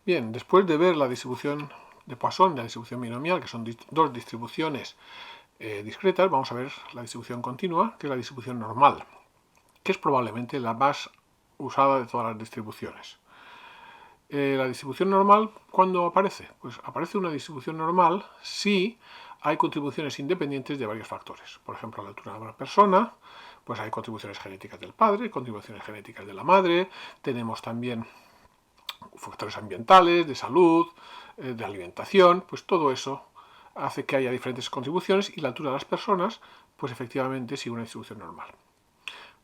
Bien, después de ver la distribución de Poisson y la distribución binomial, que son dos distribuciones discretas, vamos a ver la distribución continua, que es la distribución normal, que es probablemente la más usada de todas las distribuciones. La distribución normal, ¿cuándo aparece? Pues aparece una distribución normal si hay contribuciones independientes de varios factores. Por ejemplo, a la altura de una persona, pues hay contribuciones genéticas del padre, contribuciones genéticas de la madre, tenemos también factores ambientales, de salud, de alimentación, pues todo eso hace que haya diferentes contribuciones y la altura de las personas, pues efectivamente sigue una distribución normal.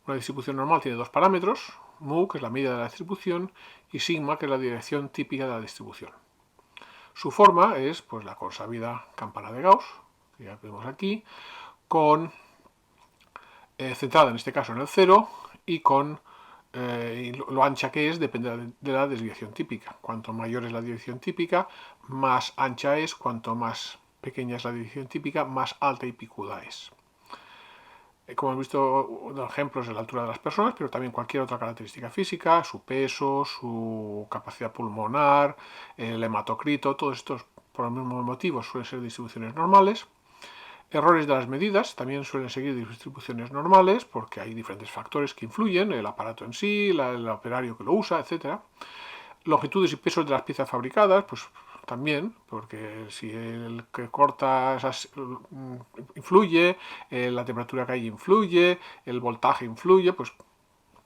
Una distribución normal tiene dos parámetros, mu, que es la medida de la distribución, y sigma, que es la dirección típica de la distribución. Su forma es pues, la consabida campana de Gauss, que ya vemos aquí, con centrada en este caso en el cero y con lo ancha que es depende de la desviación típica. Cuanto mayor es la desviación típica, más ancha es, cuanto más pequeña es la desviación típica, más alta y picuda es. Como hemos visto, ejemplos de la altura de las personas, pero también cualquier otra característica física, su peso, su capacidad pulmonar, el hematocrito, todos estos por los mismos motivos suelen ser distribuciones normales. Errores de las medidas también suelen seguir distribuciones normales porque hay diferentes factores que influyen, el aparato en sí, el operario que lo usa, etc. Longitudes y pesos de las piezas fabricadas, pues también, porque si el que corta influye, la temperatura que hay influye, el voltaje influye, pues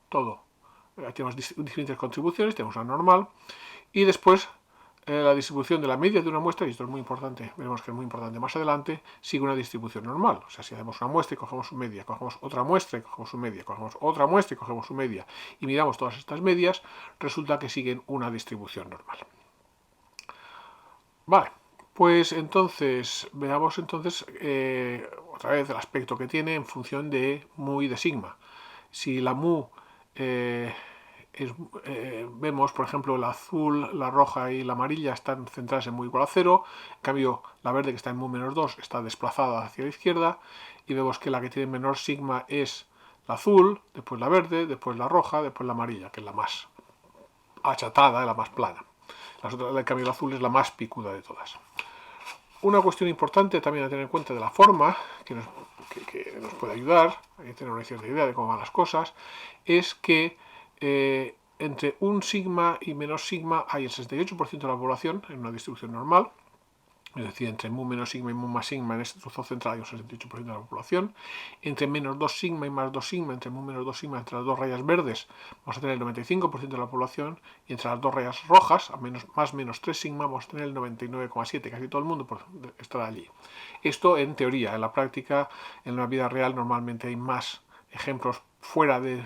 todo. Tenemos diferentes contribuciones, tenemos la normal y después la distribución de la media de una muestra, y esto es muy importante, veremos que es muy importante más adelante, sigue una distribución normal. O sea, si hacemos una muestra y cogemos su media, cogemos otra muestra y cogemos su media, cogemos otra muestra y cogemos su media, y miramos todas estas medias, resulta que siguen una distribución normal. Vale, pues entonces, veamos entonces otra vez el aspecto que tiene en función de mu y de sigma. Si la mu vemos, por ejemplo, el azul, la roja y la amarilla están centradas en mu igual a 0, en cambio la verde que está en mu menos 2 está desplazada hacia la izquierda, y vemos que la que tiene menor sigma es la azul, después la verde, después la roja, después la amarilla, que es la más achatada, la más plana. Las otras, en cambio, el azul es la más picuda de todas. Una cuestión importante también a tener en cuenta de la forma, que nos puede ayudar a tener una cierta idea de cómo van las cosas, es que entre un sigma y menos sigma hay el 68% de la población en una distribución normal, es decir, entre mu menos sigma y mu más sigma en este trozo central hay un 68% de la población. Entre menos 2 sigma y más 2 sigma, entre mu menos 2 sigma, entre las dos rayas verdes, vamos a tener el 95% de la población. Y entre las dos rayas rojas, a más menos 3 sigma, vamos a tener el 99,7%. Casi todo el mundo estará allí. Esto en teoría. En la práctica, en la vida real, normalmente hay más ejemplos fuera de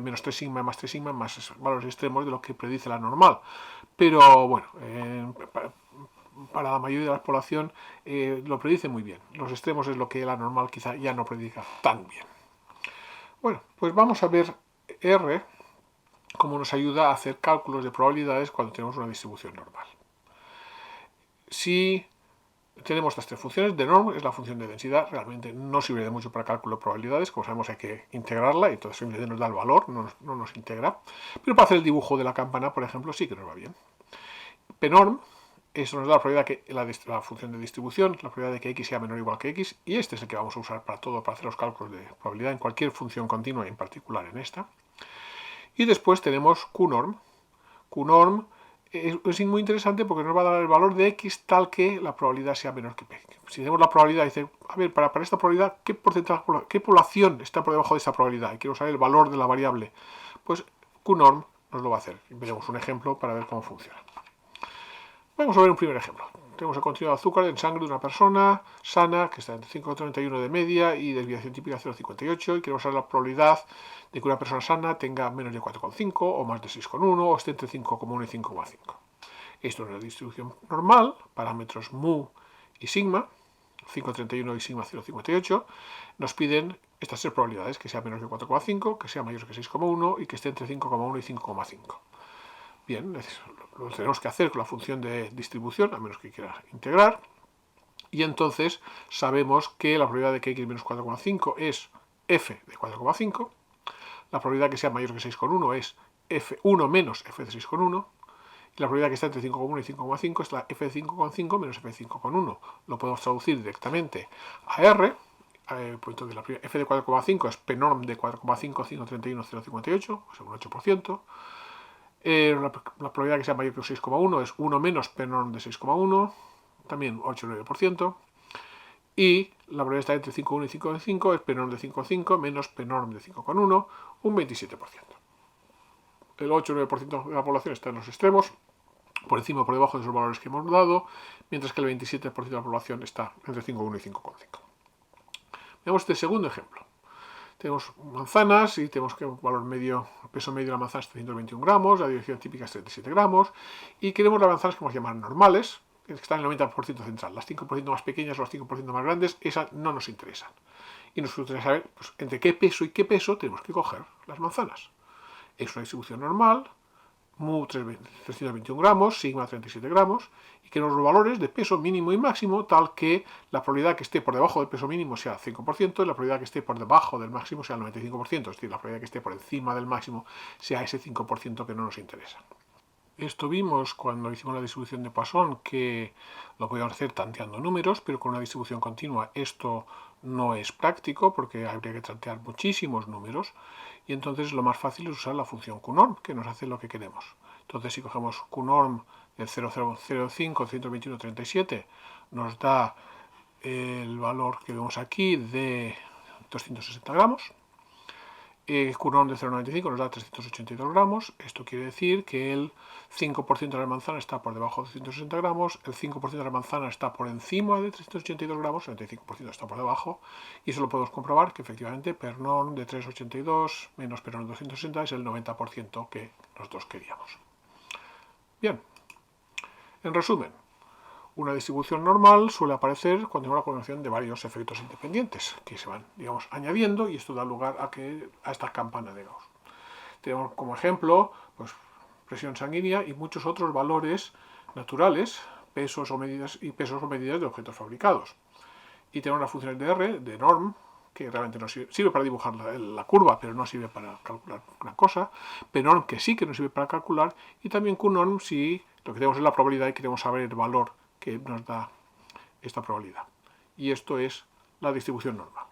menos 3 sigma, más 3 sigma, más valores extremos de lo que predice la normal. Pero bueno, para la mayoría de la población lo predice muy bien. Los extremos es lo que la normal quizá ya no predica tan bien. Bueno, pues vamos a ver R cómo nos ayuda a hacer cálculos de probabilidades cuando tenemos una distribución normal. Si tenemos estas tres funciones, de norm es la función de densidad, realmente no sirve de mucho para cálculo de probabilidades, como sabemos hay que integrarla y entonces simplemente nos da el valor, no nos integra, pero para hacer el dibujo de la campana, por ejemplo, sí que nos va bien. Pnorm, eso nos da la probabilidad que la función de distribución, la probabilidad de que x sea menor o igual que x, y este es el que vamos a usar para todo, para hacer los cálculos de probabilidad en cualquier función continua, en particular en esta. Y después tenemos qnorm. Qnorm es muy interesante porque nos va a dar el valor de x tal que la probabilidad sea menor que p. Si tenemos la probabilidad, dice, a ver, para esta probabilidad, ¿qué porcentaje, qué población está por debajo de esta probabilidad? Y quiero saber el valor de la variable. Pues qnorm nos lo va a hacer. Veremos un ejemplo para ver cómo funciona. Vamos a ver un primer ejemplo. Tenemos el contenido de azúcar en sangre de una persona sana que está entre 5,31 de media y desviación típica 0,58 y queremos saber la probabilidad de que una persona sana tenga menos de 4,5 o más de 6,1 o esté entre 5,1 y 5,5. Esto es una distribución normal, parámetros mu y sigma, 5,31 y sigma 0,58. Nos piden estas tres probabilidades, que sea menos de 4,5, que sea mayor que 6,1 y que esté entre 5,1 y 5,5. Bien, lo tenemos que hacer con la función de distribución, a menos que quiera integrar. Y entonces sabemos que la probabilidad de que x menos 4,5 es f de 4,5. La probabilidad de que sea mayor que 6,1 es f1 menos f de 6,1. Y la probabilidad que está entre 5,1 y 5,5 es la f de 5,5 menos f de 5,1. Lo podemos traducir directamente a R. Pues la f de 4,5 es p norm de 4,5, 531, 0,58, o sea, un 8%. La probabilidad que sea mayor que 6,1 es 1 menos p norm de 6,1, también 8,9%. Y la probabilidad está entre 5,1 y 5,5 es p norm de 5,5 menos p norm de 5,1, un 27%. El 8,9% de la población está en los extremos, por encima o por debajo de esos valores que hemos dado, mientras que el 27% de la población está entre 5,1 y 5,5. Veamos este segundo ejemplo. Tenemos manzanas y tenemos que el valor medio, el peso medio de la manzana es 321 gramos, la dirección típica es 37 gramos, y queremos las manzanas que vamos a llamar normales, que están en el 90% central. Las 5% más pequeñas o las 5% más grandes, esas no nos interesan. Y nos gustaría saber pues, entre qué peso y qué peso tenemos que coger las manzanas. Es una distribución normal, mu 321 gramos, sigma 37 gramos, y queremos los valores de peso mínimo y máximo, tal que la probabilidad que esté por debajo del peso mínimo sea 5% y la probabilidad que esté por debajo del máximo sea el 95%, es decir, la probabilidad que esté por encima del máximo sea ese 5% que no nos interesa. Esto vimos cuando hicimos la distribución de Poisson, que lo podíamos hacer tanteando números, pero con una distribución continua esto no es práctico porque habría que tantear muchísimos números, y entonces lo más fácil es usar la función QNorm, que nos hace lo que queremos. Entonces si cogemos QNorm del 0005, 121, 37, nos da el valor que vemos aquí de 260 gramos. QNorm de 0,95 nos da 382 gramos. Esto quiere decir que el 5% de la manzana está por debajo de 160 gramos, el 5% de la manzana está por encima de 382 gramos, el 95% está por debajo, y eso lo podemos comprobar que efectivamente PERNORM de 382 menos PERNORM de 260 es el 90% que nosotros queríamos. Bien, en resumen, una distribución normal suele aparecer cuando hay una combinación de varios efectos independientes que se van, digamos, añadiendo, y esto da lugar a esta campana de Gauss. Tenemos como ejemplo pues, presión sanguínea y muchos otros valores naturales, pesos o medidas de objetos fabricados. Y tenemos las funciones de R, de norm, que realmente no sirve para dibujar la curva, pero no sirve para calcular una cosa, pnorm, que sí que nos sirve para calcular, y también qnorm si lo que tenemos es la probabilidad y queremos saber el valor que nos da esta probabilidad. Y esto es la distribución normal.